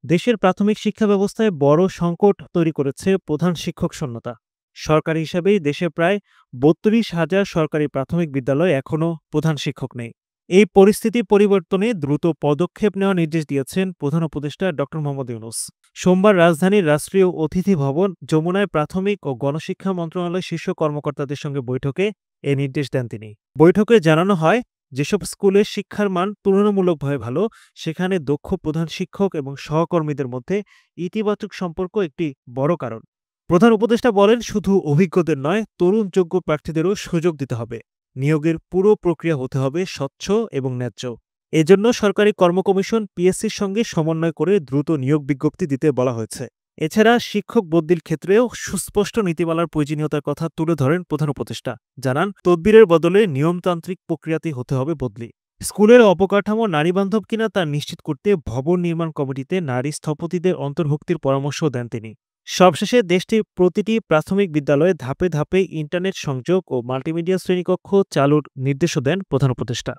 দেশের প্রাথমিক শিক্ষা ব্যবস্থায় বড় সংকট তৈরি করেছে প্রধান শিক্ষক শূন্যতা। সরকারি হিসাবেই দেশে প্রায় ৩২,০০০ সরকারি প্রাথমিক বিদ্যালয়ে এখনও প্রধান শিক্ষক নেই। এই পরিস্থিতি পরিবর্তনে দ্রুত পদক্ষেপ নেওয়ার নির্দেশ দিয়েছেন প্রধান উপদেষ্টা ডক্টর মোহাম্মদ ইউনূস। সোমবার রাজধানীর রাষ্ট্রীয় অতিথি ভবন যমুনায় প্রাথমিক ও গণশিক্ষা মন্ত্রণালয়ের শীর্ষ কর্মকর্তাদের সঙ্গে বৈঠকে এ নির্দেশ দেন তিনি। বৈঠকে জানানো হয়, যেসব স্কুলে শিক্ষার মান তুলনামূলকভাবে ভালো, সেখানে দক্ষ প্রধান শিক্ষক এবং সহকর্মীদের মধ্যে ইতিবাচক সম্পর্ক একটি বড় কারণ। প্রধান উপদেষ্টা বলেন, শুধু অভিজ্ঞদের নয়, তরুণ যোগ্য প্রার্থীদেরও সুযোগ দিতে হবে। নিয়োগের পুরো প্রক্রিয়া হতে হবে স্বচ্ছ এবং ন্যায্য। এজন্য সরকারি কর্মকমিশন পিএসসির সঙ্গে সমন্বয় করে দ্রুত নিয়োগ বিজ্ঞপ্তি দিতে বলা হয়েছে। এছাড়া শিক্ষক বদলির ক্ষেত্রেও সুস্পষ্ট নীতিমালার প্রয়োজনীয়তার কথা তুলে ধরেন প্রধান উপদেষ্টা। জানান, তদবিরের বদলে নিয়মতান্ত্রিক প্রক্রিয়াতেই হতে হবে বদলি। স্কুলের অবকাঠামো নারীবান্ধব কিনা তা নিশ্চিত করতে ভবন নির্মাণ কমিটিতে নারী স্থপতিদের অন্তর্ভুক্তির পরামর্শ দেন তিনি। সবশেষে দেশটির প্রতিটি প্রাথমিক বিদ্যালয়ে ধাপে ধাপে ইন্টারনেট সংযোগ ও মাল্টিমিডিয়া শ্রেণীকক্ষ চালুর নির্দেশও দেন প্রধান উপদেষ্টা।